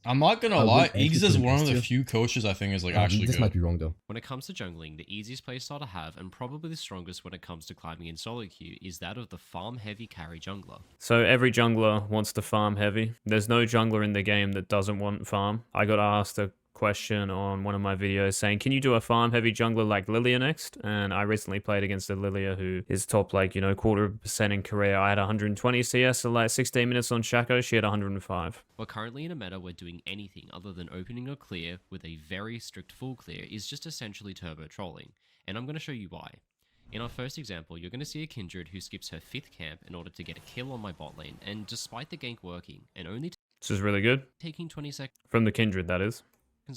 I'm not gonna Will lie, actually Eagz put is him one S of the tier. few coaches I think is like actually This might good. be wrong though. When it comes to jungling, the easiest playstyle to have, and probably the strongest when it comes to climbing in solo queue, is that of the farm-heavy carry jungler. So every jungler wants to farm heavy. There's no jungler in the game that doesn't want farm. I got asked a question on one of my videos saying, can you do a farm heavy jungler like Lilia next? And I recently played against a Lilia who is top like, you know, 1/4% in career. I had 120 CS at like 16 minutes on Shaco. She had 105. We're currently in a meta where doing anything other than opening a clear with a very strict full clear is just essentially turbo trolling, and I'm going to show you why. In our first example, you're going to see a Kindred who skips her 5th camp in order to get a kill on my bot lane, and despite the gank working, and only This is really good. taking 20 seconds From the Kindred, that is.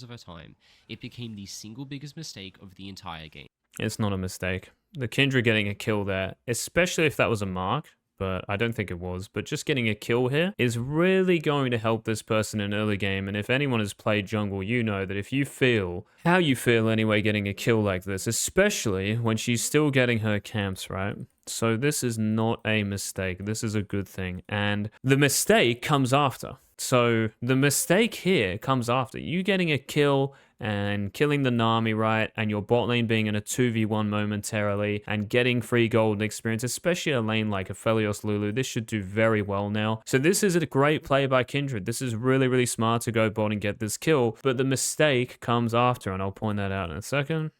of her time, it became the single biggest mistake of the entire game. It's not a mistake. The Kindred getting a kill there, especially if that was a mark, but I don't think it was, but just getting a kill here is really going to help this person in early game. And if anyone has played jungle, you know that if you feel how you feel anyway getting a kill like this, especially when she's still getting her camps, right? So this is not a mistake. This is a good thing. And the mistake comes after. So the mistake here comes after you getting a kill and killing the Nami, right? And your bot lane being in a 2v1 momentarily and getting free gold experience, especially a lane like Aphelios Lulu. This should do very well now. So this is a great play by Kindred. This is really, really smart to go bot and get this kill. But the mistake comes after, and I'll point that out in a second.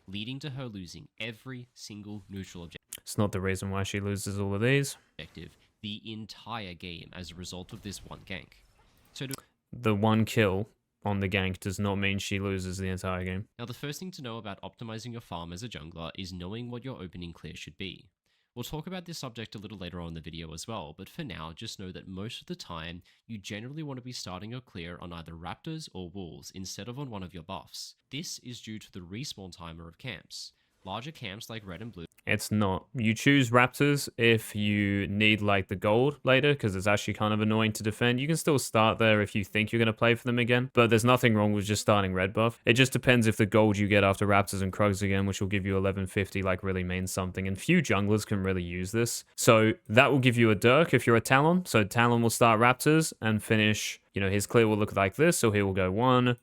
Leading to her losing every single neutral It's not the reason why she loses all of these. objective the entire game as a result of this one gank. So The one kill on the gank does not mean she loses the entire game. now the first thing to know about optimizing your farm as a jungler is knowing what your opening clear should be. We'll talk about this subject a little later on in the video as well, but for now, just know that most of the time, you generally want to be starting your clear on either raptors or wolves instead of on one of your buffs. This is due to the respawn timer of camps. Larger camps like red and blue. It's not. You choose Raptors if you need like the gold later, because it's actually kind of annoying to defend. You can still start there if you think you're going to play for them again, but there's nothing wrong with just starting red buff. It just depends if the gold you get after Raptors and Krugs again, which will give you 1150, like really means something, and few junglers can really use this. So that will give you a Dirk if you're a Talon. So Talon will start Raptors and finish, you know, his clear will look like this, so he will go 1,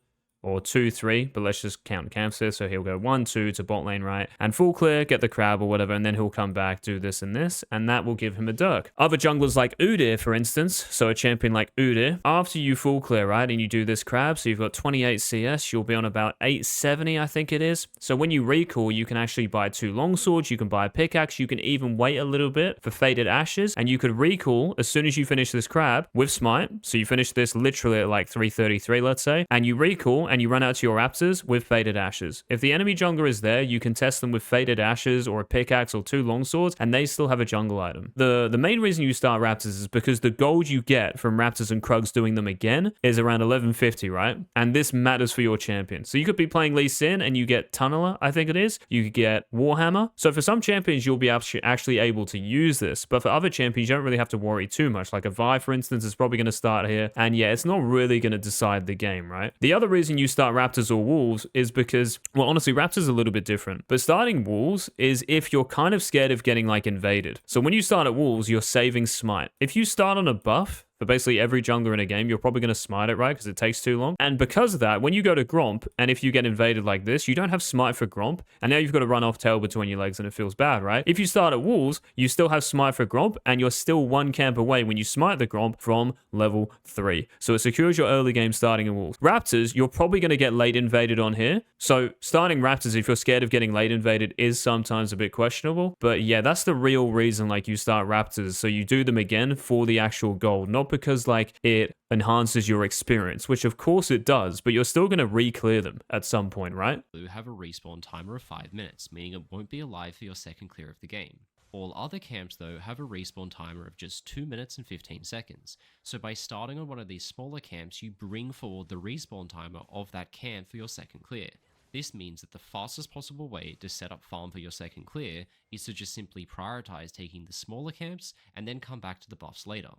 or 2, 3, but let's just count camps here. So he'll go 1, 2 to bot lane, right? And full clear, get the crab or whatever, and then he'll come back, do this and this, and that will give him a Dirk. Other junglers like Udyr, for instance, so a champion like Udyr, after you full clear, right, and you do this crab, so you've got 28 CS, you'll be on about 870, I think it is. So when you recall, you can actually buy 2 longswords, you can buy a pickaxe, you can even wait a little bit for Faded Ashes, and you could recall as soon as you finish this crab with Smite. So you finish this literally at like 333, let's say, and you recall, and you run out to your Raptors with Faded Ashes. If the enemy jungler is there, you can test them with Faded Ashes or a pickaxe or 2 longswords, and they still have a jungle item. The main reason you start Raptors is because the gold you get from Raptors and Krugs doing them again is around 1150, right? And this matters for your champion. So you could be playing Lee Sin and you get Tunneler, I think it is. You could get Warhammer. So for some champions, you'll be actually able to use this. But for other champions, you don't really have to worry too much. Like a Vi, for instance, is probably going to start here. And yeah, it's not really going to decide the game, right? The other reason you start Raptors or Wolves is because, well, honestly, Raptors are a little bit different. But starting Wolves is if you're kind of scared of getting like invaded. So when you start at Wolves, you're saving Smite. If you start on a buff, for basically every jungler in a game, you're probably going to smite it, right? Because it takes too long. And because of that, when you go to Gromp, and if you get invaded like this, you don't have smite for Gromp, and now you've got to run off tail between your legs, and it feels bad, right? If you start at Wolves, you still have smite for Gromp, and you're still 1 camp away when you smite the Gromp from level 3. So it secures your early game starting at Wolves. Raptors, you're probably going to get late invaded on here. So starting Raptors, if you're scared of getting late invaded, is sometimes a bit questionable. But yeah, that's the real reason, like, you start Raptors. So you do them again for the actual gold, not because, like, it enhances your experience, which of course it does, but you're still going to re-clear them at some point, right? You have a respawn timer of 5 minutes, meaning it won't be alive for your second clear of the game. All other camps, though, have a respawn timer of just 2 minutes and 15 seconds. So by starting on one of these smaller camps, you bring forward the respawn timer of that camp for your second clear. This means that the fastest possible way to set up farm for your second clear is to just simply prioritize taking the smaller camps and then come back to the buffs later.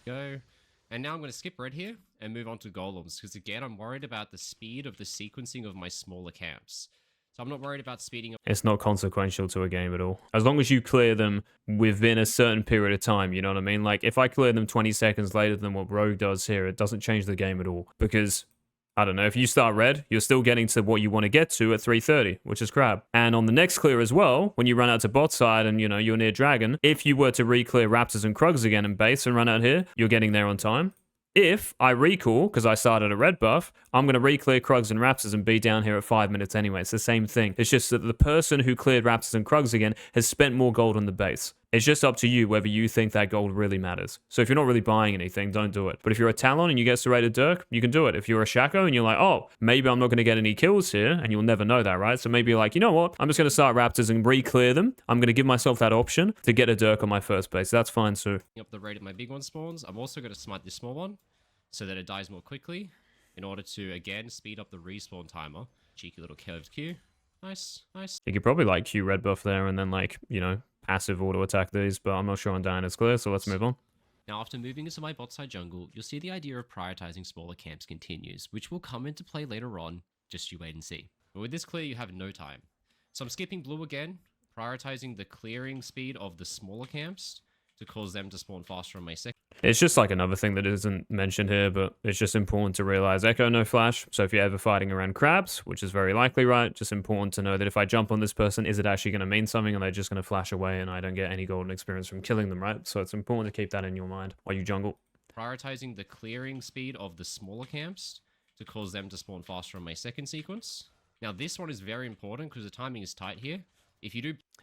Go. And now I'm going to skip red here and move on to golems, because again, I'm worried about the speed of the sequencing of my smaller camps. So I'm not worried about speeding up. It's not consequential to a game at all. As long as you clear them within a certain period of time, you know what I mean? Like, if I clear them 20 seconds later than what Rogue does here, it doesn't change the game at all. Because, I don't know, if you start red, you're still getting to what you want to get to at 3:30, which is crab. And on the next clear as well, when you run out to bot side and, you know, you're near dragon, if you were to re-clear raptors and krugs again and base and run out here, you're getting there on time. If I recall, because I started a red buff, I'm going to re-clear Krugs and Raptors and be down here at 5 minutes anyway. It's the same thing. It's just that the person who cleared Raptors and Krugs again has spent more gold on the base. It's just up to you whether you think that gold really matters. So if you're not really buying anything, don't do it. But if you're a Talon and you get serrated Dirk, you can do it. If you're a Shaco and you're like, oh, maybe I'm not going to get any kills here, and you'll never know that, right? So maybe you're like, you know what? I'm just going to start Raptors and re-clear them. I'm going to give myself that option to get a Dirk on my first base. That's fine too. Up the rate of my big one spawns. I'm also going to smite this small one, so that it dies more quickly, in order to, again, speed up the respawn timer. Cheeky little curved Q. Nice, nice. You could probably, like, Q red buff there and then, like, you know, passive auto attack these, but I'm not sure on Diana's clear, so let's move on. Now, after moving into my bot side jungle, you'll see the idea of prioritizing smaller camps continues, which will come into play later on, just you wait and see. But with this clear, you have no time. So I'm skipping blue again, prioritizing the clearing speed of the smaller camps to cause them to spawn faster on my second. It's just like another thing that isn't mentioned here, but it's just important to realize Echo no flash. So if you're ever fighting around crabs, which is very likely, right? Just important to know that if I jump on this person, is it actually going to mean something, and they're just going to flash away and I don't get any golden experience from killing them, right? So it's important to keep that in your mind while you jungle. Prioritizing the clearing speed of the smaller camps to cause them to spawn faster on my second sequence. Now this one is very important because the timing is tight here.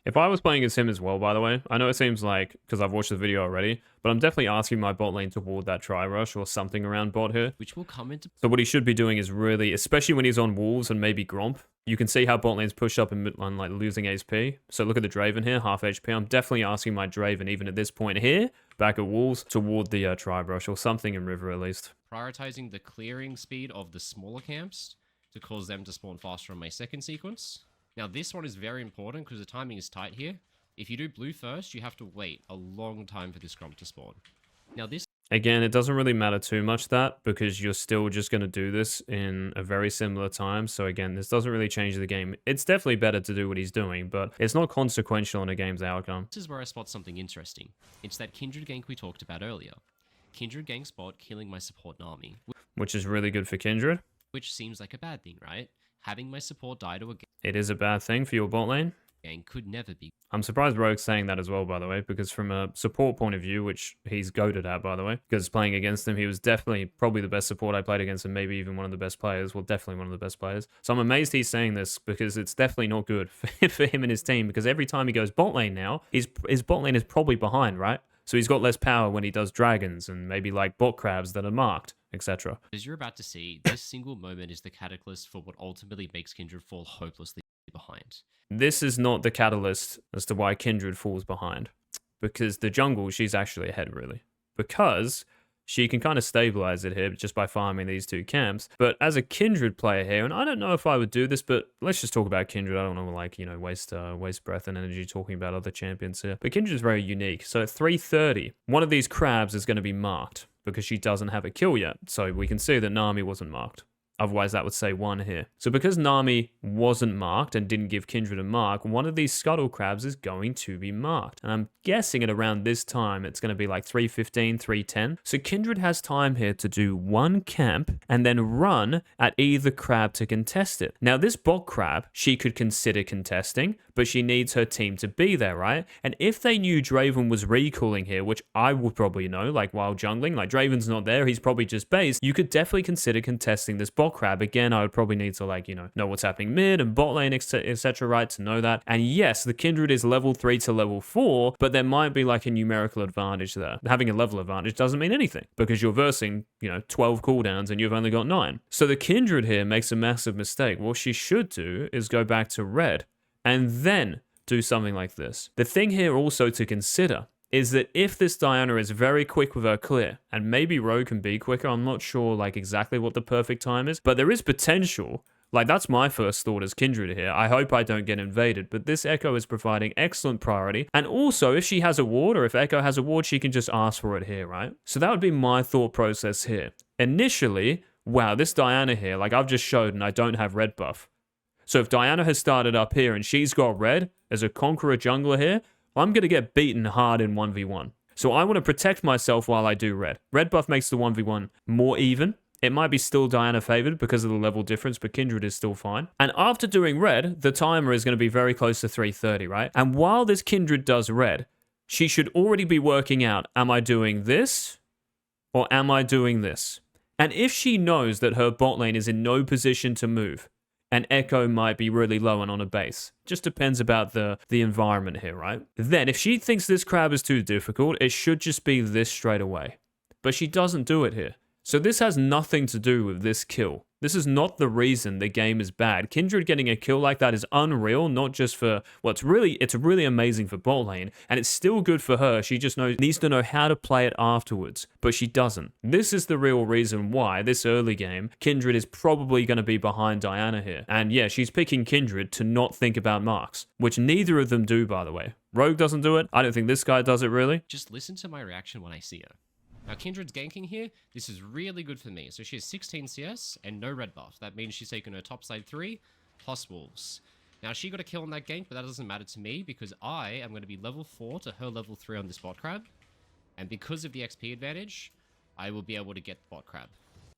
If I was playing as him as well, by the way, I know it seems like, because I've watched the video already, but I'm definitely asking my bot lane toward that tri-rush or something around bot here. Which will come into... So what he should be doing is really, especially when he's on wolves and maybe Gromp, you can see how bot lane's pushed up in mid line, like losing HP. So look at the Draven here, half HP. I'm definitely asking my Draven, even at this point here, back at wolves, toward the tri-rush or something in river at least. Prioritizing the clearing speed of the smaller camps to cause them to spawn faster on my second sequence. Now this one is very important because the timing is tight here. If you do blue first, you have to wait a long time for this Gromp to spawn. Now this... Again, it doesn't really matter too much that, because you're still just going to do this in a very similar time. So again, this doesn't really change the game. It's definitely better to do what he's doing, but it's not consequential in a game's outcome. This is where I spot something interesting. It's that Kindred gank we talked about earlier. Kindred gank spot killing my support Nami. Which is really good for Kindred. Which seems like a bad thing, right? Having my support die to a gank... It is a bad thing for your bot lane. Gang could never be. I'm surprised Rogue's saying that as well, by the way, because from a support point of view, which he's goated at, by the way, because playing against him, he was definitely probably the best support I played against him, maybe even one of the best players. Well, definitely one of the best players. So I'm amazed he's saying this, because it's definitely not good for him and his team, because every time he goes bot lane now, his bot lane is probably behind, right? So he's got less power when he does dragons and maybe like bot crabs that are marked, etc. As you're about to see, this single moment is the catalyst for what ultimately makes Kindred fall hopelessly behind. This is not the catalyst as to why Kindred falls behind, because the jungle, she's actually ahead, really, because she can kind of stabilize it here just by farming these two camps. But as a Kindred player here, and I don't know if I would do this, but let's just talk about Kindred. I don't want to, like, you know, waste breath and energy talking about other champions here. But Kindred is very unique. So at 3:30, one of these crabs is going to be marked because she doesn't have a kill yet. So we can see that Nami wasn't marked. Otherwise, that would say 1 here. So because Nami wasn't marked and didn't give Kindred a mark, one of these Scuttle Crabs is going to be marked. And I'm guessing at around this time, it's going to be like 3:15, 3:10. So Kindred has time here to do 1 camp and then run at either crab to contest it. Now, this bot crab, she could consider contesting, but she needs her team to be there, right? And if they knew Draven was recalling here, which I would probably know, like while jungling, like Draven's not there, he's probably just base, you could definitely consider contesting this bot crab. Again, I would probably need to, like, you know what's happening mid and bot lane, etc., right, to know that. And yes, the Kindred is level 3 to level 4, but there might be like a numerical advantage there. Having a level advantage doesn't mean anything because you're versing, 12 cooldowns and you've only got 9. So the Kindred here makes a massive mistake. What she should do is go back to red and then do something like this. The thing here also to consider is that if this Diana is very quick with her clear, and maybe Rogue can be quicker, I'm not sure like exactly what the perfect time is, but there is potential. Like, that's my first thought as Kindred here. I hope I don't get invaded, but this Echo is providing excellent priority. And also, if she has a ward, or if Echo has a ward, she can just ask for it here, right? So that would be my thought process here. Initially, wow, this Diana here, like I've just showed, and I don't have red buff. So if Diana has started up here and she's got red as a Conqueror jungler here, I'm going to get beaten hard in 1v1. So I want to protect myself while I do red. Red buff makes the 1v1 more even. It might be still Diana favored because of the level difference, but Kindred is still fine. And after doing red, the timer is going to be very close to 3:30, right? And while this Kindred does red, she should already be working out, am I doing this or am I doing this? And if she knows that her bot lane is in no position to move, and Echo might be really low and on a base, just depends about the environment here, right? Then if she thinks this crab is too difficult, it should just be this straight away. But she doesn't do it here. So this has nothing to do with this kill. This is not the reason the game is bad. Kindred getting a kill like that is unreal, not just for, well, it's really amazing for bot lane, and it's still good for her. She just needs to know how to play it afterwards, but she doesn't. This is the real reason why, this early game, Kindred is probably going to be behind Diana here. And yeah, she's picking Kindred to not think about marks, which neither of them do, by the way. Rogue doesn't do it. I don't think this guy does it, really. Just listen to my reaction when I see her. Now, Kindred's ganking here. This is really good for me. So she has 16 CS and no red buff. That means she's taken her top side 3 plus wolves. Now, she got a kill on that gank, but that doesn't matter to me because I am going to be level 4 to her level 3 on this bot crab. And because of the XP advantage, I will be able to get bot crab.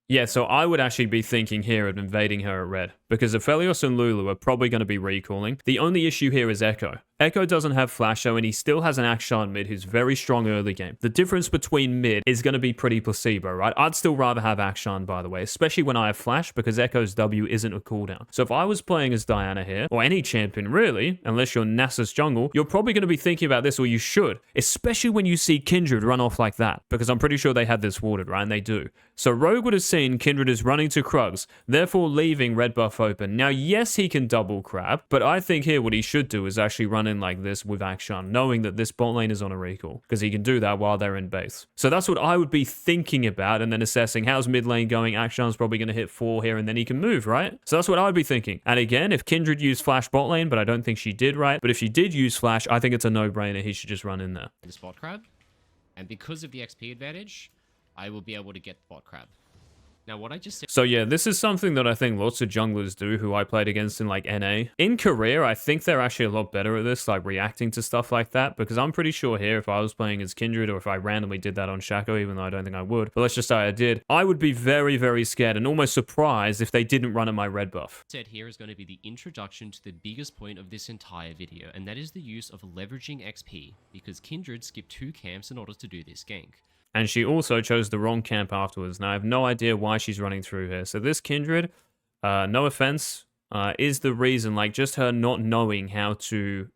Yeah, so I would actually be thinking here of invading her at red, because Aphelios and Lulu are probably going to be recalling. The only issue here is Echo. Echo doesn't have flash, though, and he still has an Akshan mid who's very strong early game. The difference between mid is going to be pretty placebo, right? I'd still rather have Akshan, by the way, especially when I have flash, because Echo's W isn't a cooldown. So if I was playing as Diana here, or any champion really, unless you're Nasus jungle, you're probably going to be thinking about this, or you should, especially when you see Kindred run off like that, because I'm pretty sure they had this warded, right? And they do. So Rogue would have seen Kindred is running to Krugs, therefore leaving red buff open. Now, yes, he can double crab, but I think here what he should do is actually run in like this with Akshan, knowing that this bot lane is on a recall, because he can do that while they're in base. So that's what I would be thinking about, and then assessing how's mid lane going. Akshan's probably going to hit 4 here, and then he can move, right? So that's what I would be thinking. And again, if Kindred used flash bot lane, but I don't think she did, right? But if she did use flash, I think it's a no-brainer. He should just run in there. This bot crab. And because of the XP advantage, I will be able to get bot crab. Now, what I just said... So yeah, this is something that I think lots of junglers do who I played against in like NA. In career, I think they're actually a lot better at this, like reacting to stuff like that, because I'm pretty sure here, if I was playing as Kindred, or if I randomly did that on Shaco, even though I don't think I would, but let's just say I did, I would be very, very scared and almost surprised if they didn't run at my red buff. Said here is going to be the introduction to the biggest point of this entire video, and that is the use of leveraging XP, because Kindred skipped 2 camps in order to do this gank. And she also chose the wrong camp afterwards. Now, I have no idea why she's running through here. So this Kindred, no offense, is the reason, like, just her not knowing how to...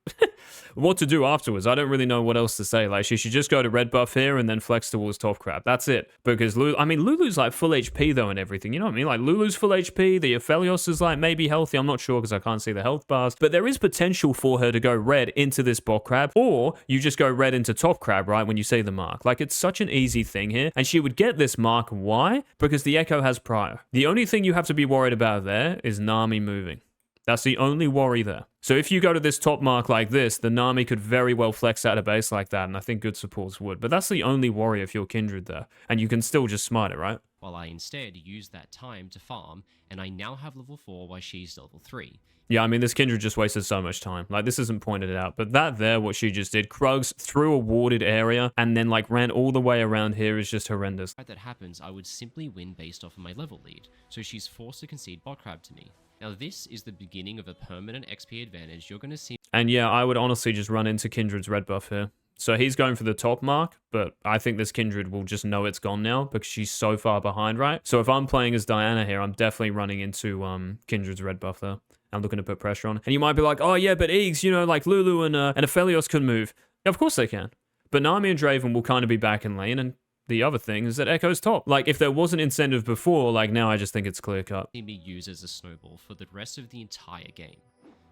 what to do afterwards. I don't really know what else to say. Like, she should just go to red buff here and then flex towards top crab. That's it. Because Lulu's like full HP though and everything. You know what I mean? Like, Lulu's full HP. The Aphelios is like maybe healthy. I'm not sure because I can't see the health bars. But there is potential for her to go red into this bot crab. Or you just go red into top crab, right? When you say the mark. Like, it's such an easy thing here. And she would get this mark. Why? Because the Echo has prior. The only thing you have to be worried about there is Nami moving. That's the only worry there. So if you go to this top mark like this, the Nami could very well flex out of base like that, and I think good supports would. But that's the only worry if you're Kindred there. And you can still just smite it, right? While I instead use that time to farm, and I now have level 4 while she's level 3. Yeah, I mean, this Kindred just wasted so much time. Like, this isn't pointed out. But that there, what she just did, Krugs through a warded area, and then, like, ran all the way around here is just horrendous. If that happens, I would simply win based off of my level lead. So she's forced to concede bot crab to me. Now, this is the beginning of a permanent XP advantage you're going to see. And yeah, I would honestly just run into Kindred's red buff here. So he's going for the top mark, but I think this Kindred will just know it's gone now because she's so far behind, right? So if I'm playing as Diana here, I'm definitely running into Kindred's red buff there. I'm looking to put pressure on. And you might be like, oh yeah, but Eagz, you know, like Lulu and Aphelios can move. Yeah, of course they can. But Nami and Draven will kind of be back in lane, and the other thing is that Echo's top. Like, if there was an incentive before, like, now I just think it's clear cut. Me use as a snowball for the rest of the entire game.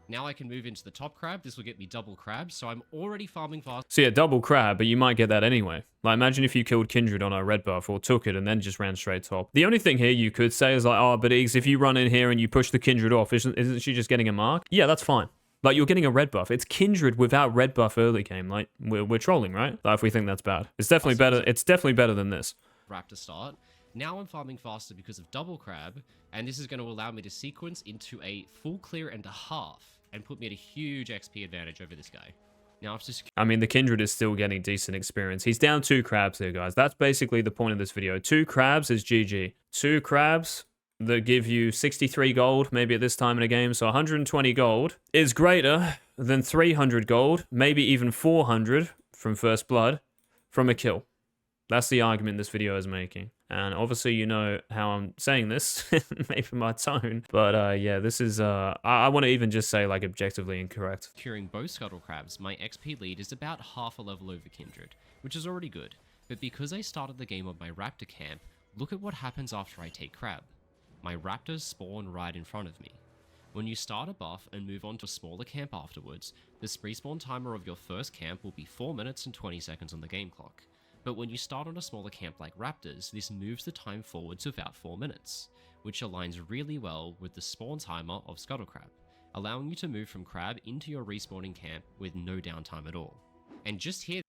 Now I can move into the top crab. This will get me double crab, so I'm already farming fast. So yeah, double crab, but you might get that anyway. Like, imagine if you killed Kindred on a red buff or took it and then just ran straight top. The only thing here you could say is like, oh, but Eagz, if you run in here and you push the Kindred off, isn't she just getting a mark? Yeah, that's fine. Like, you're getting a red buff. It's Kindred without red buff early game. Like, we're trolling, right? Like, if we think that's bad. It's definitely better. It's definitely better than this. Wrap to start. Now I'm farming faster because of double crab, and this is going to allow me to sequence into a full clear and a half, and put me at a huge XP advantage over this guy. Now after I mean, the Kindred is still getting decent experience. He's down 2 crabs here, guys. That's basically the point of this video. 2 crabs is GG. 2 crabs that give you 63 gold, maybe at this time in a game. So 120 gold is greater than 300 gold, maybe even 400 from first blood from a kill. That's the argument this video is making. And obviously, you know how I'm saying this, maybe my tone. But yeah, this is, I want to even just say, like, objectively incorrect. Curing both scuttle crabs, my XP lead is about half a level over Kindred, which is already good. But because I started the game on my raptor camp, look at what happens after I take crab. My raptors spawn right in front of me. When you start a buff and move on to a smaller camp afterwards, the respawn timer of your first camp will be 4 minutes and 20 seconds on the game clock. But when you start on a smaller camp like raptors, this moves the time forward to about 4 minutes, which aligns really well with the spawn timer of scuttle crab, allowing you to move from crab into your respawning camp with no downtime at all. And just here,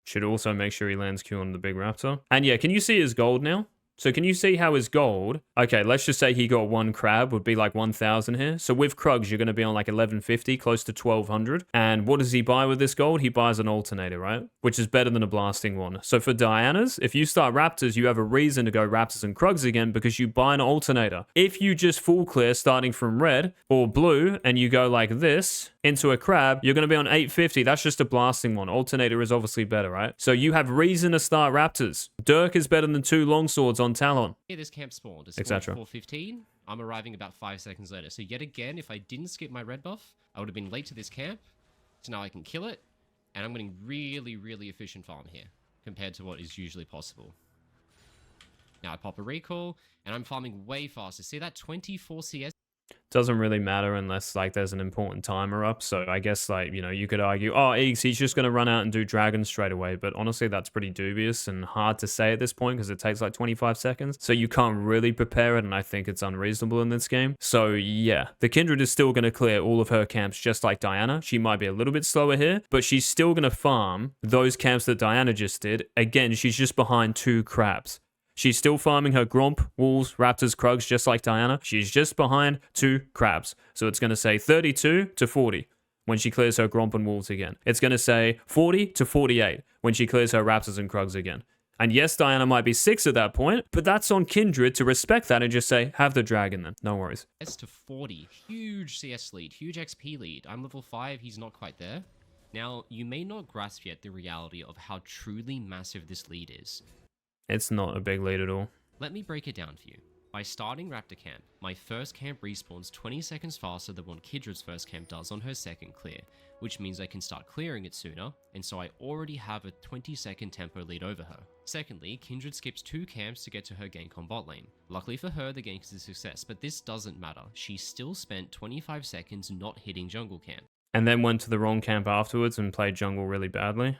should also make sure he lands Q on the big raptor. And yeah, can you see his gold now? So can you see how his gold, okay, let's just say he got 1 crab, would be like 1,000 here. So with Krugs, you're going to be on like 1150, close to 1,200. And what does he buy with this gold? He buys an alternator, right? Which is better than a blasting one. So for Dianas, if you start Raptors, you have a reason to go Raptors and Krugs again because you buy an alternator. If you just full clear starting from red or blue and you go like this into a crab, you're going to be on 850. That's just a blasting one. Alternator is obviously better, right? So you have reason to start Raptors. Dirk is better than 2 longswords on Talon. here this camp spawned. It spawned at 4:15. I'm arriving about 5 seconds later. So yet again, if I didn't skip my red buff, I would have been late to this camp. So now I can kill it. And I'm getting really, really efficient farm here compared to what is usually possible. Now I pop a recall and I'm farming way faster. See that 24 CS? Doesn't really matter unless like there's an important timer up. So I guess like, you know, you could argue, oh, Eagz, he's just going to run out and do dragon straight away. But honestly, that's pretty dubious and hard to say at this point because it takes like 25 seconds. So you can't really prepare it. And I think it's unreasonable in this game. So yeah, the Kindred is still going to clear all of her camps just like Diana. She might be a little bit slower here, but she's still going to farm those camps that Diana just did. Again, she's just behind 2 crabs. She's still farming her Gromp, Wolves, Raptors, Krugs, just like Diana. She's just behind 2 crabs. So it's going to say 32 to 40 when she clears her Gromp and Wolves again. It's going to say 40 to 48 when she clears her Raptors and Krugs again. And yes, Diana might be 6 at that point, but that's on Kindred to respect that and just say, have the dragon then. No worries. CS to 40. Huge CS lead. Huge XP lead. I'm level 5. He's not quite there. Now, you may not grasp yet the reality of how truly massive this lead is. It's not a big lead at all. Let me break it down for you. By starting Raptor Camp, my first camp respawns 20 seconds faster than what Kindred's first camp does on her second clear, which means I can start clearing it sooner, and so I already have a 20-second tempo lead over her. Secondly, Kindred skips 2 camps to get to her gank on bot lane. Luckily for her, the gank is a success, but this doesn't matter. She still spent 25 seconds not hitting jungle camp. And then went to the wrong camp afterwards and played jungle really badly.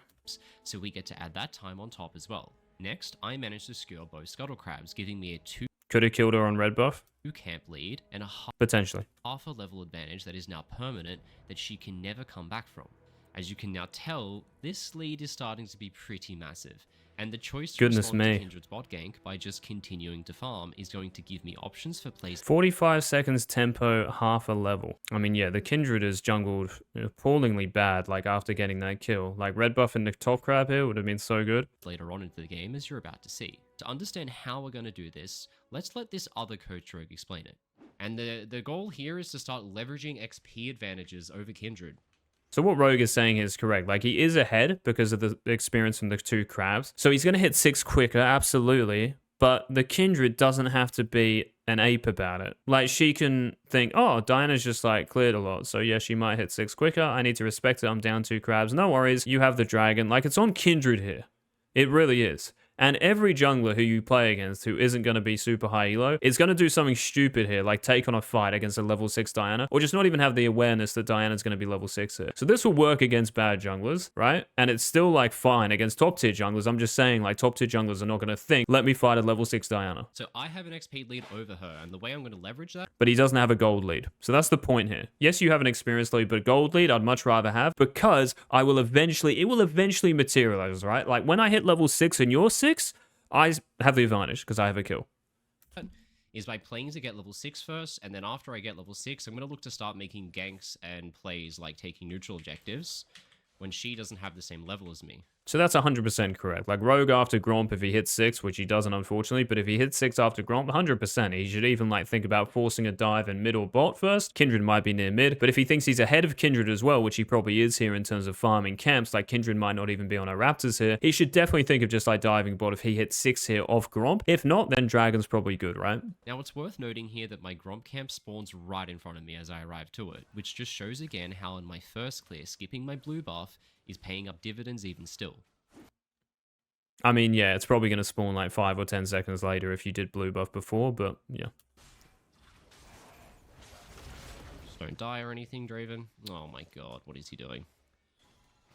So we get to add that time on top as well. Next, I managed to skewer both scuttle crabs, giving me a 2 Could have killed her on red buff. camp lead and a Potentially. half a level advantage that is now permanent that she can never come back from. As you can now tell, this lead is starting to be pretty massive, and the choice to respond to Kindred's bot gank by just continuing to farm is going to give me options for plays. 45 seconds tempo, half a level. I mean, yeah, the Kindred is jungled appallingly bad, like after getting that kill. Like red buff and the top crab here would have been so good. Later on into the game, as you're about to see. To understand how we're going to do this, let's let this other coach rogue explain it. And the goal here is to start leveraging XP advantages over Kindred. So what Rogue is saying is correct. Like, he is ahead because of the experience from the 2 crabs. So he's going to hit 6 quicker, absolutely. But the Kindred doesn't have to be an ape about it. Like, she can think, oh, Diana's just, like, cleared a lot. So, yeah, she might hit 6 quicker. I need to respect it. I'm down 2 crabs. No worries. You have the dragon. Like, it's on Kindred here. It really is. And every jungler who you play against who isn't going to be super high elo is going to do something stupid here, like take on a fight against a level 6 Diana, or just not even have the awareness that Diana's going to be level 6 here. So this will work against bad junglers, right? And it's still like fine against top tier junglers. I'm just saying like top tier junglers are not going to think, let me fight a level 6 Diana. So I have an XP lead over her, and the way I'm going to leverage that... But he doesn't have a gold lead. So that's the point here. Yes, you have an experience lead, but gold lead I'd much rather have because it will eventually materialize, right? Like when I hit level 6 and you're 6, I have the advantage because I have a kill. Is by playing to get level 6 first, and then after I get level 6, I'm going to look to start making ganks and plays like taking neutral objectives when she doesn't have the same level as me. So that's 100% correct. Like Rogue after Gromp, if he hits 6, which he doesn't unfortunately, but if he hits 6 after Gromp, 100%. He should even like think about forcing a dive in mid or bot first. Kindred might be near mid, but if he thinks he's ahead of Kindred as well, which he probably is here in terms of farming camps, like Kindred might not even be on our Raptors here, he should definitely think of just like diving bot if he hits 6 here off Gromp. If not, then Dragon's probably good, right? Now it's worth noting here that my Gromp camp spawns right in front of me as I arrive to it, which just shows again how in my first clear, skipping my blue buff is paying up dividends even still. I mean, yeah, it's probably going to spawn like 5 or 10 seconds later if you did blue buff before, but yeah. Just don't die or anything, Draven. Oh my god, what is he doing?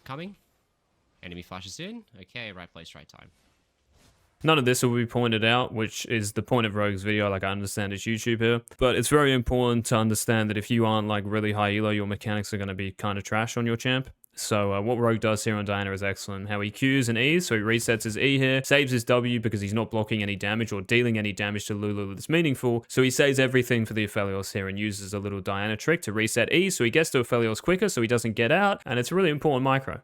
Coming? Enemy flashes in? Okay, right place, right time. None of this will be pointed out, which is the point of Rogue's video. Like, I understand it's YouTube here, but it's very important to understand that if you aren't like really high elo, your mechanics are going to be kind of trash on your champ. So what Rogue does here on Diana is excellent. How he Qs and E's, so he resets his E here, saves his W because he's not blocking any damage or dealing any damage to Lulu that's meaningful. So he saves everything for the Aphelios here and uses a little Diana trick to reset E, so he gets to Aphelios quicker so he doesn't get out, and it's a really important micro.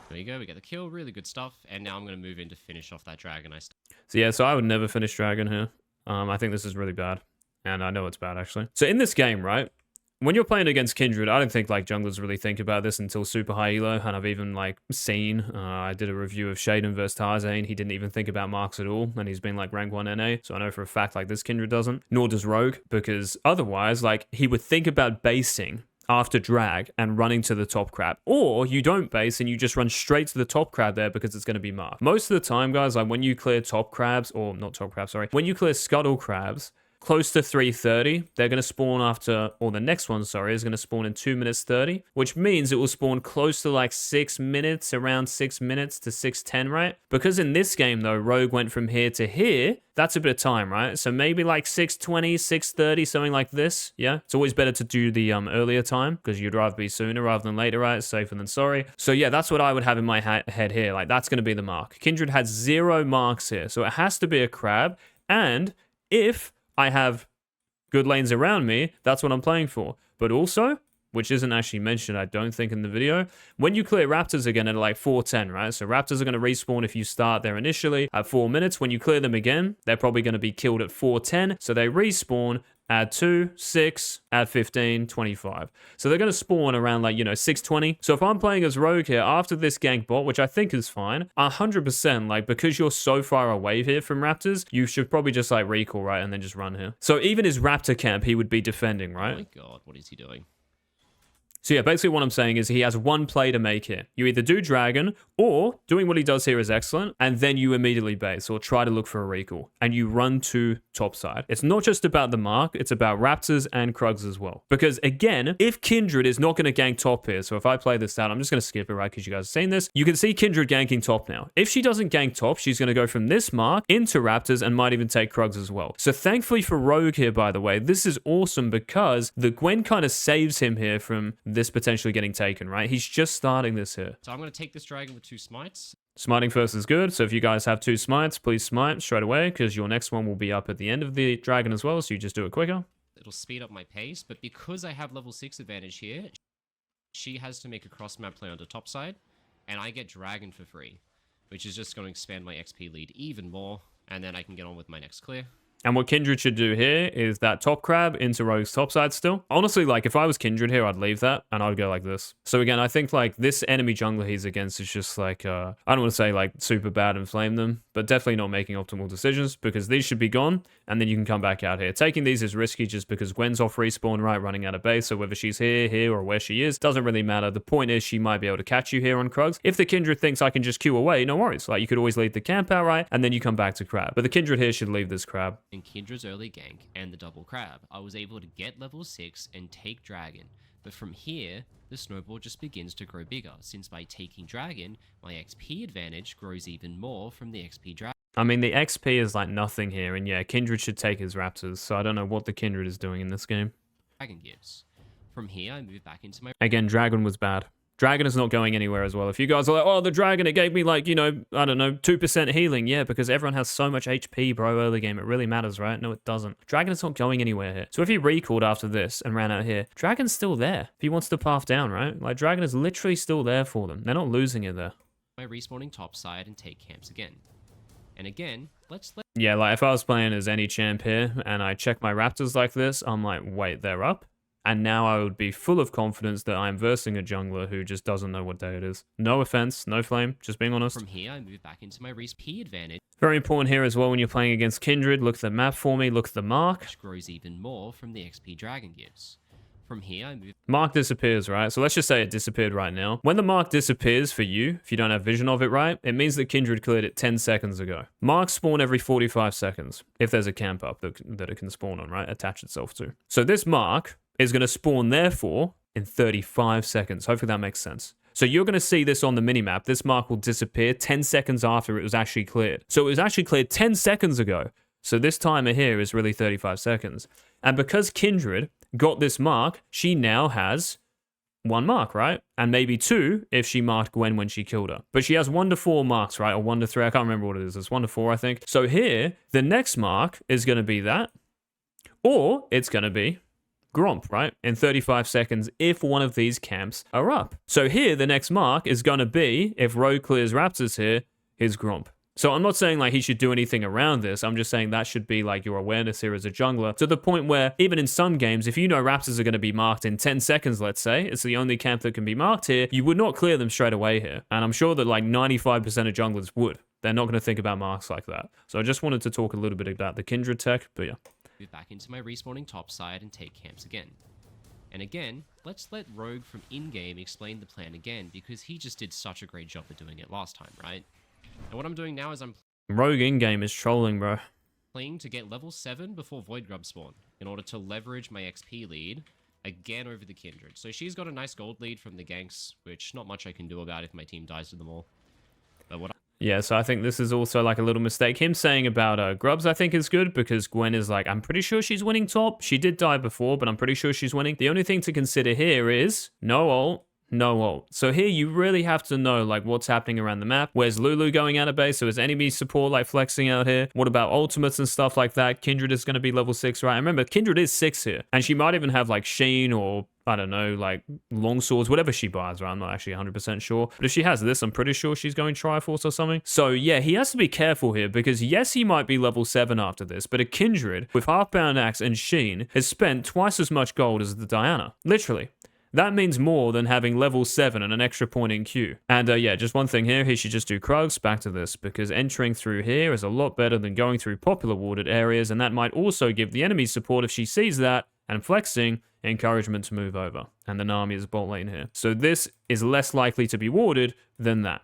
There you go, we get the kill, really good stuff, and now I'm going to move in to finish off that dragon So I would never finish Dragon here. I think this is really bad, and I know it's bad actually. So in this game, right, when you're playing against Kindred, I don't think like junglers really think about this until super high elo, and I've even like seen, I did a review of Shaden versus Tarzane, he didn't even think about marks at all, and he's been like rank 1 NA, so I know for a fact like this Kindred doesn't, nor does Rogue, because otherwise like he would think about basing after drag and running to the top crab, or you don't base and you just run straight to the top crab there because it's going to be marked. Most of the time, guys, like when you clear top crabs, or not top crabs, sorry, when you clear scuttle crabs, close to 3:30, they're going to spawn after, or the next one, sorry, is going to spawn in 2 minutes 30, which means it will spawn close to like 6 minutes, around 6 minutes to 6:10, right? Because in this game, though, Rogue went from here to here, that's a bit of time, right? So maybe like 6:20, 6:30, something like this, yeah? It's always better to do the earlier time, because you'd rather be sooner rather than later, right? It's safer than sorry. So yeah, that's what I would have in my head here. Like, that's going to be the mark. Kindred had 0 marks here, so it has to be a crab, and if I have good lanes around me, that's what I'm playing for. But also, which isn't actually mentioned, I don't think, in the video, when you clear Raptors again at like 4:10, right? So Raptors are going to respawn if you start there initially at 4 minutes. When you clear them again, they're probably going to be killed at 4:10. So they respawn at 2, 6, at 15, 25. So they're going to spawn around like, 6:20. So if I'm playing as Rogue here after this gank bot, which I think is fine, 100%, like, because you're so far away here from Raptors, you should probably just like recall, right? And then just run here. So even his Raptor camp, he would be defending, right? Oh my god, what is he doing? So yeah, basically what I'm saying is he has one play to make here. You either do Dragon, or doing what he does here is excellent, and then you immediately base, or try to look for a recall, and you run to top side. It's not just about the mark, it's about Raptors and Krugs as well. Because again, if Kindred is not going to gank top here, so if I play this out, I'm just going to skip it, right, because you guys have seen this. You can see Kindred ganking top now. If she doesn't gank top, she's going to go from this mark into Raptors and might even take Krugs as well. So thankfully for Rogue here, by the way, this is awesome because the Gwen kind of saves him here from this potentially getting taken, right? He's just starting this here. So I'm going to take this dragon with 2 smites. Smiting first is good, so if you guys have 2 smites, please smite straight away, because your next one will be up at the end of the dragon as well, so you just do it quicker. It'll speed up my pace, but because I have level 6 advantage here, she has to make a cross-map play on the top side, and I get dragon for free, which is just going to expand my XP lead even more, and then I can get on with my next clear. And what Kindred should do here is that top crab into Rogue's top side still. Honestly, like, if I was Kindred here, I'd leave that, and I'd go like this. So again, I think, like, this enemy jungler he's against is just, like, I don't want to say, like, super bad and flame them, but definitely not making optimal decisions, because these should be gone, and then you can come back out here. Taking these is risky just because Gwen's off respawn, right, running out of base, so whether she's here, or where she is, doesn't really matter. The point is she might be able to catch you here on Krugs. If the Kindred thinks I can just queue away, no worries. Like, you could always leave the camp out, right, and then you come back to crab. But the Kindred here should leave this crab. In Kindred's early gank and the double crab, I was able to get level 6 and take dragon, but from here, the snowball just begins to grow bigger, since by taking dragon, my XP advantage grows even more from the XP dragon. I mean, the XP is like nothing here, and yeah, Kindred should take his Raptors, so I don't know what the Kindred is doing in this game. Dragon gives. From here, I move back into my... Again, Dragon was bad. Dragon is not going anywhere as well. If you guys are like, oh, the Dragon, it gave me like, you know, I don't know, 2% healing. Yeah, because everyone has so much HP, bro, early game. It really matters, right? No, it doesn't. Dragon is not going anywhere here. So if he recalled after this and ran out here, Dragon's still there. If he wants to path down, right? Like, Dragon is literally still there for them. They're not losing it there. By respawning topside and take camps again. And again, yeah, like if I was playing as any champ here and I check my Raptors like this, I'm like, wait, they're up? And now I would be full of confidence that I'm versing a jungler who just doesn't know what day it is. No offense, no flame, just being honest. From here, I move back into my resp advantage. Very important here as well when you're playing against Kindred. Look at the map for me, look at the mark. Which grows even more from the XP Dragon gives. From here, I move... Mark disappears, right? So let's just say it disappeared right now. When the mark disappears for you, if you don't have vision of it right, it means that Kindred cleared it 10 seconds ago. Marks spawn every 45 seconds, if there's a camp up that it can spawn on, right? Attach itself to. So this mark is going to spawn, therefore, in 35 seconds. Hopefully that makes sense. So you're going to see this on the minimap. This mark will disappear 10 seconds after it was actually cleared. So it was actually cleared 10 seconds ago. So this timer here is really 35 seconds. And because Kindred got this mark, she now has 1 mark, right? And maybe 2 if she marked Gwen when she killed her. But she has 1 to 4 marks, right? Or 1 to 3. I can't remember what it is. It's 1 to 4, I think. So here, the next mark is going to be that. Or it's going to be Gromp, right? In 35 seconds if one of these camps are up. So here, the next mark is going to be, if Rogue clears Raptors here, his Gromp. So I'm not saying like he should do anything around this. I'm just saying that should be like your awareness here as a jungler, to the point where even in some games, if you know Raptors are going to be marked in 10 seconds, let's say, it's the only camp that can be marked here, you would not clear them straight away here. And I'm sure that like 95% of junglers would. They're not going to think about marks like that. So I just wanted to talk a little bit about the Kindred tech, but yeah. Move back into my respawning topside and take camps again. And again, let's let Rogue from in-game explain the plan again, because he just did such a great job at doing it last time, right? And what I'm doing now is I'm... Rogue in-game is trolling, bro. Playing to get level 7 before Void Grub spawn, in order to leverage my XP lead again over the Kindred. So she's got a nice gold lead from the ganks, which not much I can do about if my team dies to them all. But what yeah, so I think this is also like a little mistake. Him saying about Grubs, I think, is good, because Gwen is like, I'm pretty sure she's winning top. She did die before, but I'm pretty sure she's winning. The only thing to consider here is no ult, no ult. So here you really have to know like what's happening around the map. Where's Lulu going out of base? So is enemy support like flexing out here? What about ultimates and stuff like that? Kindred is going to be level 6, right? Remember, Kindred is 6 here. And she might even have like Sheen or, I don't know, like long swords, whatever she buys, right? I'm not actually 100% sure. But if she has this, I'm pretty sure she's going Triforce or something. So yeah, he has to be careful here, because yes, he might be level 7 after this, but a Kindred with Half-Bound Axe and Sheen has spent twice as much gold as the Diana. Literally. That means more than having level 7 and an extra point in Q. And yeah, just one thing here, he should just do Krugs back to this, because entering through here is a lot better than going through popular warded areas, and that might also give the enemy support, if she sees that, and flexing, encouragement to move over. And the Nami is bot lane here. So this is less likely to be warded than that,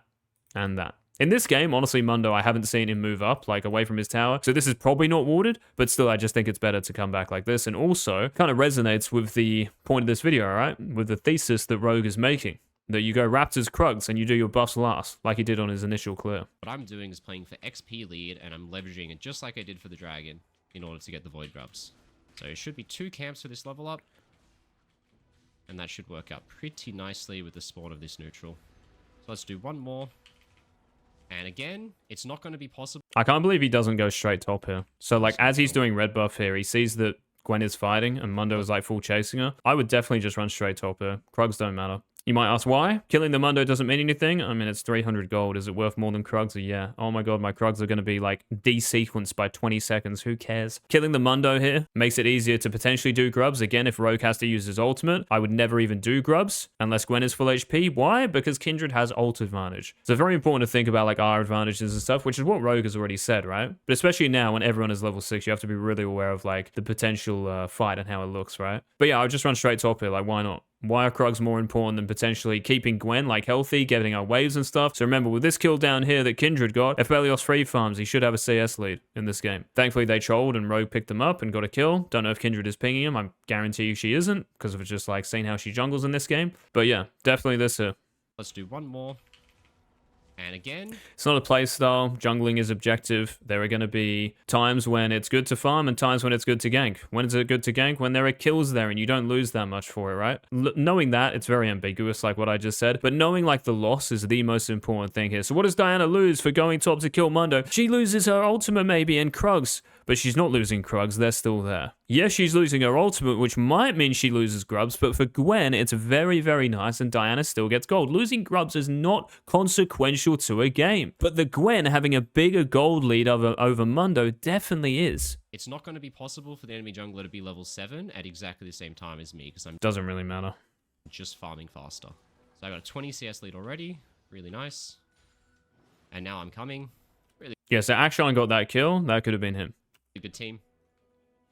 and that. In this game, honestly, Mundo, I haven't seen him move up, like, away from his tower. So this is probably not warded, but still, I just think it's better to come back like this. And also, kind of resonates with the point of this video, alright? With the thesis that Rogue is making. That you go Raptors Krugs and you do your buffs last, like he did on his initial clear. What I'm doing is playing for XP lead, and I'm leveraging it just like I did for the Dragon, in order to get the Void Grubs. So it should be 2 camps for this level up. And that should work out pretty nicely with the spawn of this neutral. So let's do one more. And again, it's not going to be possible. I can't believe he doesn't go straight top here. So, like, as he's doing red buff here, he sees that Gwen is fighting and Mundo is, like, full chasing her. I would definitely just run straight top here. Krugs don't matter. You might ask why? Killing the Mundo doesn't mean anything? I mean, it's 300 gold. Is it worth more than Krugs? Yeah. Oh my god, my Krugs are going to be, like, de-sequenced by 20 seconds. Who cares? Killing the Mundo here makes it easier to potentially do Grubs. Again, if Rogue has to use his ultimate, I would never even do Grubs unless Gwen is full HP. Why? Because Kindred has ult advantage. So very important to think about, like, R advantages and stuff, which is what Rogue has already said, right? But especially now when everyone is level 6, you have to be really aware of, like, the potential fight and how it looks, right? But yeah, I would just run straight top here. Like, why not? Why are Krugs more important than potentially keeping Gwen, like, healthy, getting our waves and stuff? So remember, with this kill down here that Kindred got, if Belios free farms, he should have a CS lead in this game. Thankfully, they trolled and Rogue picked them up and got a kill. Don't know if Kindred is pinging him. I guarantee you she isn't, because of just, like, seeing how she jungles in this game. But yeah, definitely this here. Let's do one more. And again, It's not a play style. Jungling is objective. There are going to be times when it's good to farm and times when it's good to gank. When is it good to gank? When there are kills there and you don't lose that much for it, right? Knowing that, it's very ambiguous, like what I just said. But knowing like the loss is the most important thing here. So what does Diana lose for going top to kill Mundo? She loses her ultimate maybe and Krugs. But she's not losing Krugs, they're still there. Yes, she's losing her ultimate, which might mean she loses Grubs, but for Gwen, it's very, very nice, and Diana still gets gold. Losing Grubs is not consequential to a game, but the Gwen having a bigger gold lead over Mundo definitely is. it's not going to be possible for the enemy jungler to be level 7 at exactly the same time as me, because I'm Doesn't really matter. just farming faster. So I got a 20 CS lead already, really nice. And now I'm coming, really Yeah, so Akshan got that kill, that could have been him. good team.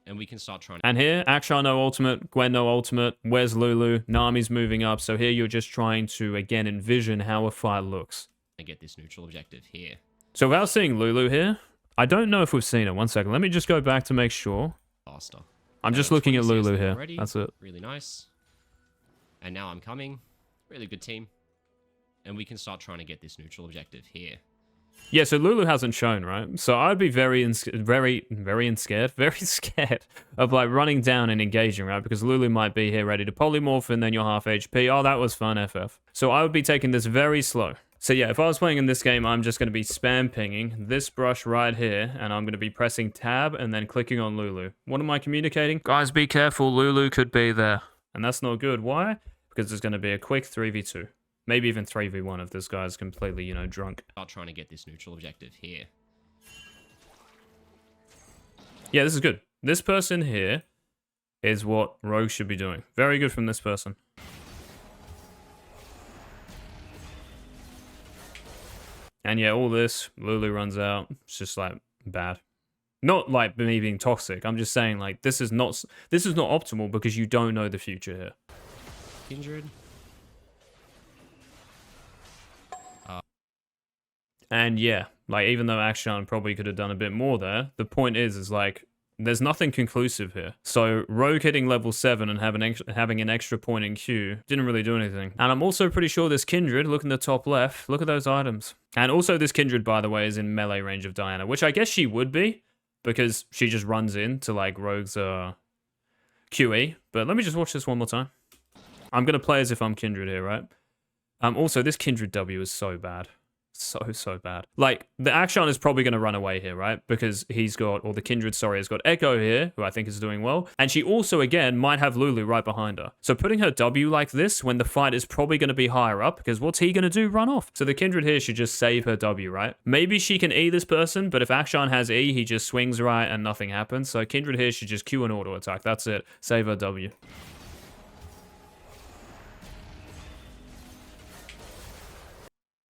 And we can start trying And here, Akshan no ultimate, Gwen no ultimate, where's Lulu? Nami's moving up, so here you're just trying to, again, envision how a fight looks. to get this neutral objective here. So without seeing Lulu here, I don't know if we've seen her. One second, let me just go back to make sure. Faster. I'm just looking at Lulu here, that's it. Really nice. And now I'm coming, really good team. And we can start trying to get this neutral objective here. Yeah, so Lulu hasn't shown, right? So I'd be very scared of like running down and engaging, right? Because Lulu might be here ready to polymorph and then you're half HP. Oh, that was fun, FF. So I would be taking this very slow. So yeah, if I was playing in this game, I'm just going to be spam pinging this brush right here, and I'm going to be pressing tab and then clicking on Lulu. What am I communicating? Guys, be careful, Lulu could be there. And that's not good. Why? Because there's going to be a quick 3v2. Maybe even 3v1 if this guy's completely, you know, drunk. Start trying to get this neutral objective here. Yeah, this is good. This person here is what Rogue should be doing. Very good from this person. And yeah, all this, Lulu runs out. It's just like bad. Not like me being toxic. I'm just saying like this is not optimal because you don't know the future here. Kindred. And yeah, like even though Akshan probably could have done a bit more there, the point is like there's nothing conclusive here. So Rogue hitting level 7 and having an extra point in Q didn't really do anything. And I'm also pretty sure this Kindred, look in the top left, look at those items. And also this Kindred, by the way, is in melee range of Diana, which I guess she would be because she just runs into like Rogue's QE. But let me just watch this one more time. I'm going to play as if I'm Kindred here, right? Also, this Kindred W is so bad. So bad. Like, the Akshan is probably going to run away here, right? Because he's got, or the Kindred, sorry, has got Echo here, who I think is doing well. And she also, again, might have Lulu right behind her. So putting her W like this when the fight is probably going to be higher up, because what's he going to do? Run off. So the Kindred here should just save her W, right? Maybe she can E this person, but if Akshan has E, he just swings right and nothing happens. So Kindred here should just Q an auto attack. That's it. Save her W.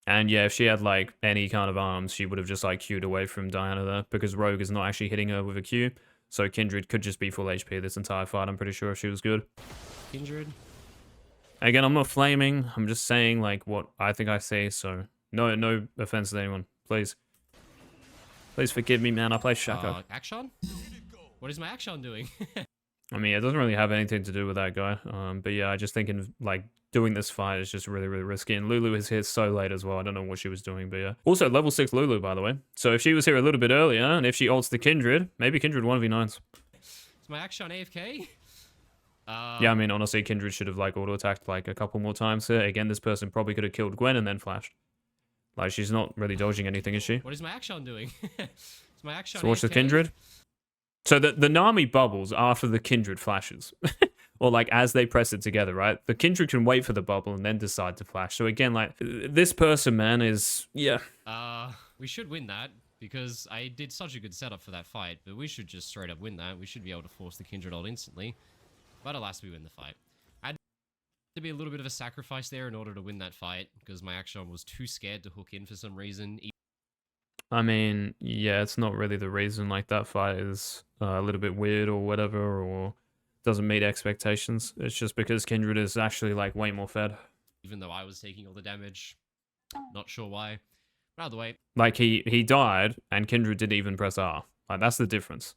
And yeah, if she had like any kind of arms, she would have just like Q'd away from Diana there because Rogue is not actually hitting her with a Q. So Kindred could just be full HP this entire fight, I'm pretty sure, if she was good. Kindred. Again, I'm not flaming. I'm just saying like what I think I see. So no offense to anyone. Please. Please forgive me, man. I play Shaco. Akshan? What is my Akshan doing? I mean, it doesn't really have anything to do with that guy. But yeah, I just think like doing this fight is just really risky. And Lulu is here so late as well. I don't know what she was doing, but yeah. Also, level 6 Lulu, by the way. So if she was here a little bit earlier, and if she ults the Kindred, maybe Kindred 1v9s. Is my Akshan AFK? Yeah, I mean, honestly, Kindred should have like auto-attacked like a couple more times here. Again, this person probably could have killed Gwen and then flashed. Like, she's not really dodging anything, is she? What is my Akshan doing? Is my Akshan So watch the AFK? Kindred. So the Nami bubbles after the Kindred flashes. Or like as they press it together, right? The Kindred can wait for the bubble and then decide to flash. So again, like this person, man, is yeah. We should win that because I did such a good setup for that fight, but we should just straight up win that. We should be able to force the Kindred ult instantly. But alas, we win the fight. I had to be a little bit of a sacrifice there in order to win that fight because my Akshan was too scared to hook in for some reason. I mean, yeah, it's not really the reason. Like that fight is a little bit weird or whatever, or doesn't meet expectations. It's just because Kindred is actually like way more fed. Even though I was taking all the damage. Not sure why. But either way. Like he died and Kindred didn't even press R. Like that's the difference.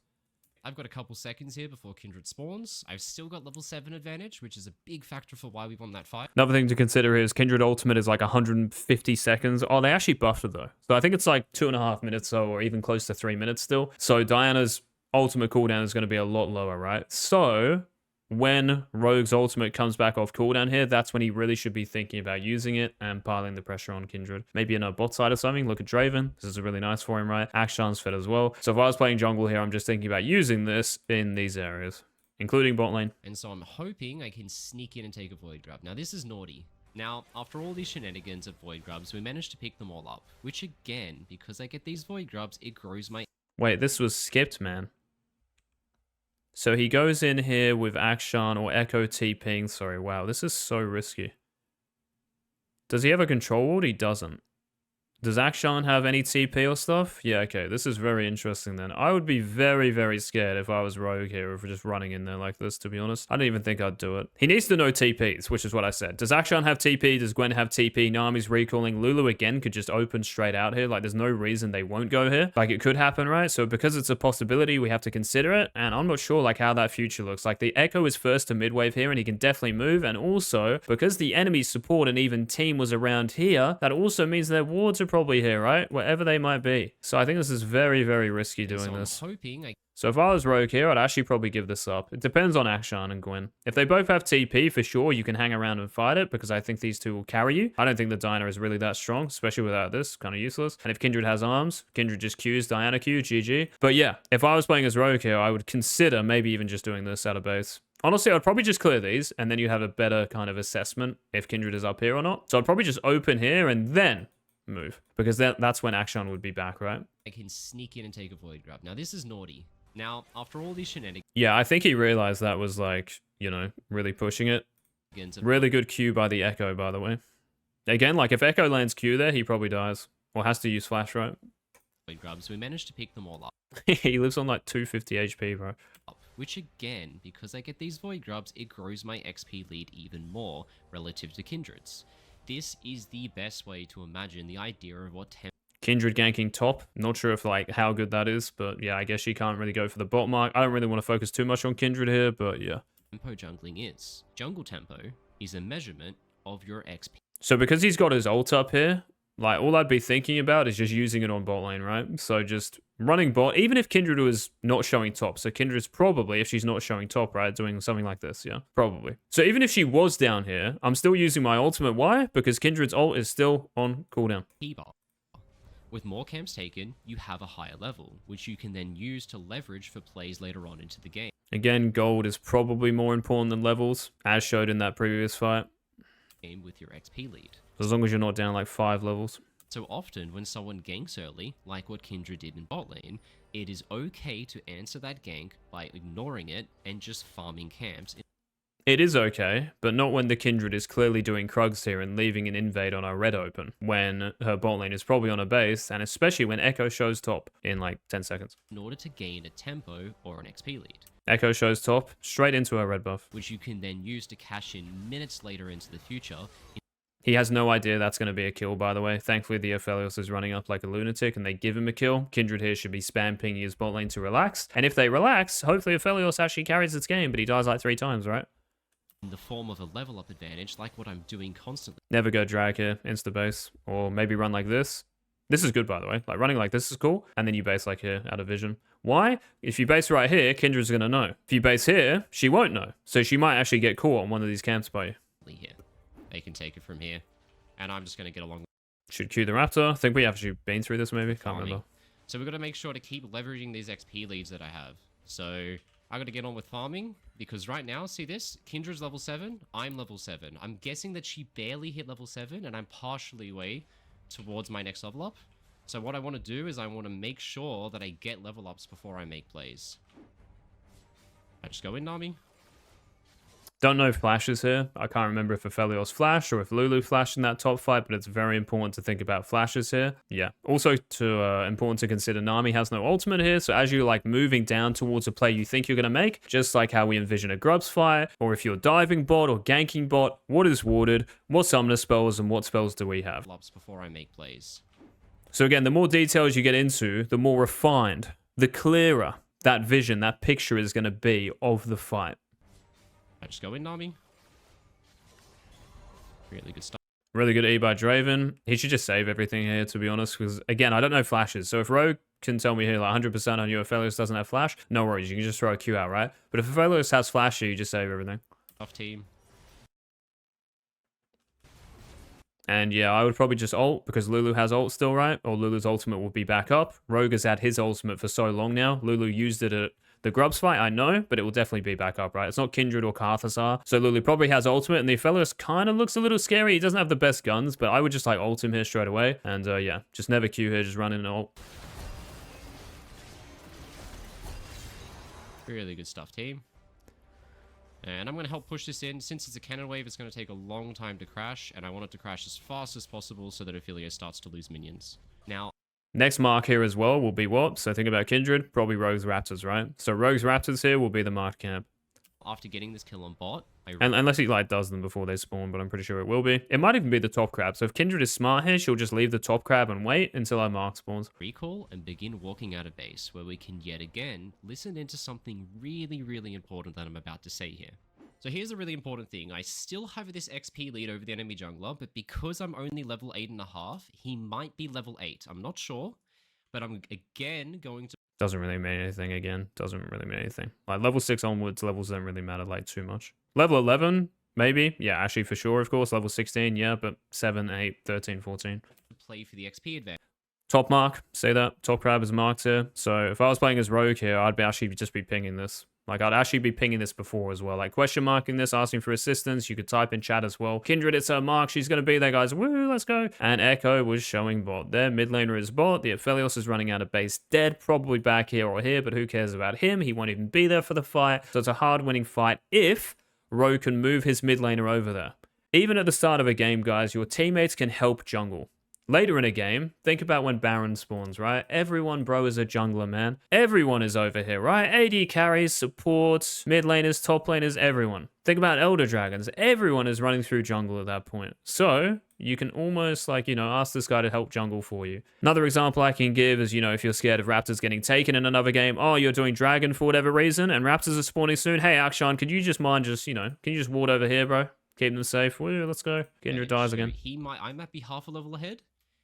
I've got a couple seconds here before Kindred spawns. I've still got level 7 advantage, which is a big factor for why we won that fight. Another thing to consider is Kindred ultimate is like 150 seconds. Oh, they actually buffed it though. So I think it's like 2.5 minutes or even close to 3 minutes still. So Diana's ultimate cooldown is going to be a lot lower, right? So when Rogue's ultimate comes back off cooldown here, that's when he really should be thinking about using it and piling the pressure on Kindred. Maybe in a bot side or something. Look at Draven. This is really nice for him, right? Akshan's fed as well. So if I was playing jungle here, I'm just thinking about using this in these areas, including bot lane. And so I'm hoping I can sneak in and take a Void Grub. Now this is naughty. Now, after all these shenanigans of Void Grubs, we managed to pick them all up. Which again, because I get these Void Grubs, it grows my... Wait, this was skipped, man. So he goes in here with Akshan or Echo TPing. Sorry, wow, this is so risky. Does he have a control ward? He doesn't. Does Akshan have any TP or stuff? Yeah, okay, this is very interesting then. I would be very, very scared if I was Rogue here, if we're just running in there like this, to be honest. I don't even think I'd do it. He needs to know TPs, which is what I said. Does Akshan have TP? Does Gwen have TP? Nami's recalling. Lulu, again, could just open straight out here. Like, there's no reason they won't go here. Like, it could happen, right? So because it's a possibility, we have to consider it, and I'm not sure, like, how that future looks. Like, the Echo is first to mid-wave here, and he can definitely move, and also, because the enemy support and even team was around here, that also means their wards are probably here, right? Wherever they might be. So I think this is very, very risky doing this. So if I was Rogue here, I'd actually probably give this up. It depends on Akshan and Gwen. If they both have TP, for sure, you can hang around and fight it, because I think these two will carry you. I don't think the Diana is really that strong, especially without this. Kind of useless. And if Kindred has arms, Kindred just Qs, Diana Q, GG. But yeah, if I was playing as Rogue here, I would consider maybe even just doing this out of base. Honestly, I'd probably just clear these, and then you have a better kind of assessment if Kindred is up here or not. So I'd probably just open here and then move, because that's when Akshan would be back, right? I can sneak in and take a Void Grub. Now this is naughty. Now, after all these shenanigans... Yeah, I think he realized that was like, you know, really pushing it. Really good Q by the Echo, by the way. Again, like if Echo lands Q there, he probably dies. Or has to use flash, right? Void Grubs, we managed to pick them all up. He lives on like 250 HP, bro. Which again, because I get these Void Grubs, it grows my XP lead even more relative to Kindred's. This is the best way to imagine the idea of what Kindred ganking top. Not sure if like how good that is, but yeah, I guess you can't really go for the bot mark. I don't really want to focus too much on Kindred here, but yeah. Tempo jungling is. Jungle tempo is a measurement of your XP. So because he's got his ult up here, like all I'd be thinking about is just using it on bot lane, right? So just running bot, even if Kindred was not showing top. So Kindred's probably, if she's not showing top, right, doing something like this, yeah? Probably. So even if she was down here, I'm still using my ultimate. Why? Because Kindred's ult is still on cooldown. With more camps taken, you have a higher level, which you can then use to leverage for plays later on into the game. Again, gold is probably more important than levels, as showed in that previous fight. With your XP lead. As long as you're not down like 5 levels. So often when someone ganks early, like what Kindred did in bot lane, it is okay to answer that gank by ignoring it and just farming camps. It is okay, but not when the Kindred is clearly doing Krugs here and leaving an invade on our red open, when her bot lane is probably on a base, and especially when Echo shows top in like 10 seconds. In order to gain a tempo or an XP lead. Echo shows top, straight into her red buff. Which you can then use to cash in minutes later into the future. He has no idea that's going to be a kill, by the way. Thankfully, the Aphelios is running up like a lunatic, and they give him a kill. Kindred here should be spam pinging his bot lane to relax. And if they relax, hopefully Aphelios actually carries this game, but he dies like 3 times, right? In the form of a level up advantage, like what I'm doing constantly. Never go drag here, insta base, or maybe run like this. This is good, by the way. Like running like this is cool, and then you base like here, out of vision. Why? If you base right here, Kindred's gonna know. If you base here, she won't know. So she might actually get caught on one of these camps by you. Here. They can take it from here, and I'm just gonna get along. Should Q the Raptor. I think we have actually been through this maybe. Can't remember. So we've got to make sure to keep leveraging these XP leads that I have. So I got to get on with farming, because right now, see this? Kindred's level 7, I'm level 7. I'm guessing that she barely hit level 7, and I'm partially way towards my next level up. So what I want to do is I want to make sure that I get level ups before I make plays. I just go in, Nami. Don't know flashes here. I can't remember if Aphelios flashed or if Lulu flashed in that top fight, but it's very important to think about flashes here. Yeah. Also, important to consider Nami has no ultimate here, so as you're like moving down towards a play you think you're going to make, just like how we envision a Grubs fight, or if you're diving bot or ganking bot, what is warded, what summoner spells, and what spells do we have? Before I make plays. So again, the more details you get into, the more refined, the clearer that vision, that picture is going to be of the fight. I just go in, Nami. Really good stuff. Really good E by Draven. He should just save everything here, to be honest, because, again, I don't know flashes. So if Rogue can tell me here, like, 100% on you, Aphelios doesn't have flash, no worries. You can just throw a Q out, right? But if Aphelios has flash, you just save everything. Tough team. And yeah, I would probably just ult, because Lulu has ult still, right? Or Lulu's ultimate will be back up. Rogue has had his ultimate for so long now. Lulu used it at the Grubs fight, I know, but it will definitely be back up, right? It's not Kindred or Karthasar. So Lulu probably has ultimate, and the Aphelios kind of looks a little scary. He doesn't have the best guns, but I would just like ult him here straight away. And yeah, just never Q here, just run in and ult. Really good stuff, team. And I'm going to help push this in. Since it's a cannon wave, it's going to take a long time to crash, and I want it to crash as fast as possible so that Aphelios starts to lose minions. Now, next mark here as well will be what? So think about Kindred, probably Rogue's Raptors, right? So Rogue's Raptors here will be the marked camp. after getting this kill on bot, and unless he like does them before they spawn, but I'm pretty sure it will be. It might even be the top crab. So if Kindred is smart here, she'll just leave the top crab and wait until our mark spawns. Recall and begin walking out of base, where we can yet again listen into something really important that I'm about to say here. So here's a really important thing. I still have this XP lead over the enemy jungler, but because I'm only level 8.5, he might be level 8. I'm not sure, but I'm again going to... Doesn't really mean anything again. Doesn't really mean anything. Like level 6 onwards, levels don't really matter like too much. Level 11, maybe. Yeah, actually for sure, of course. Level 16, yeah, but 7, 8, 13, 14. play for the XP advantage. Top mark, say that. Top crab is marked here. So if I was playing as Rogue here, I'd be actually just be pinging this. Like, I'd actually be pinging this before as well. Like, question marking this, asking for assistance. You could type in chat as well. Kindred, it's her mark. She's going to be there, guys. Woo, let's go. And Echo was showing bot. Their mid laner is bot. The Aphelios is running out of base dead. Probably back here or here, but who cares about him? He won't even be there for the fight. So it's a hard winning fight if Rogue can move his mid laner over there. Even at the start of a game, guys, your teammates can help jungle. Later in a game, think about when Baron spawns, right? Everyone, bro, is a jungler, man. Everyone is over here, right? AD carries, supports, mid laners, top laners, everyone. Think about Elder Dragons. Everyone is running through jungle at that point. So, you can almost, like, you know, ask this guy to help jungle for you. Another example I can give is, you know, if you're scared of Raptors getting taken in another game, oh, you're doing Dragon for whatever reason, and Raptors are spawning soon. Hey, Akshan, could you just mind just, you know, can you just ward over here, bro? Keep them safe. Woo, let's go. Kindred dies again. I might be half a level ahead,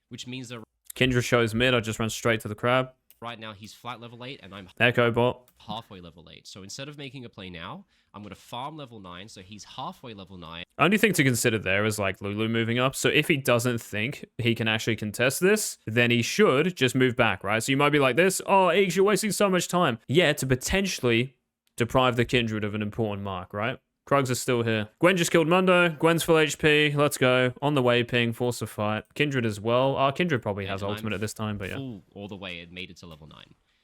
which means that Kindred shows mid. I just run straight to the crab. Right now he's flat level 8 and I'm Echo bot. halfway level 8. So instead of making a play now, I'm going to farm level 9, so he's halfway level 9. Only thing to consider there is like Lulu moving up. So if he doesn't think he can actually contest this, then he should just move back, right? So you might be like this, oh, Eagz, you're wasting so much time. Yeah, to potentially deprive the Kindred of an important mark, right? Krugs are still here. Gwen just killed Mundo. Gwen's full HP. Let's go. On the way, ping. Force a fight. Kindred as well. Kindred probably has ultimate at this time, but yeah. Full all the way. It made it to level 9.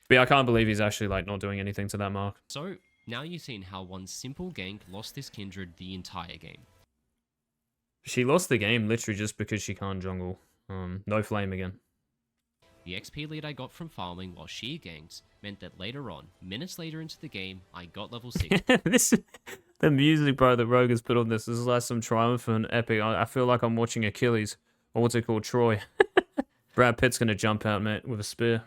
But yeah, I can't believe he's actually like not doing anything to that mark. So now you've seen how one simple gank lost this Kindred the entire game. She lost the game literally just because she can't jungle. No flame again. The XP lead I got from farming while she ganked meant that later on, minutes later into the game, I got level 6. The music, bro, that Rogue has put on this is like some triumphant epic. I feel like I'm watching Achilles. Or what's it called? Troy. Brad Pitt's going to jump out, mate, with a spear.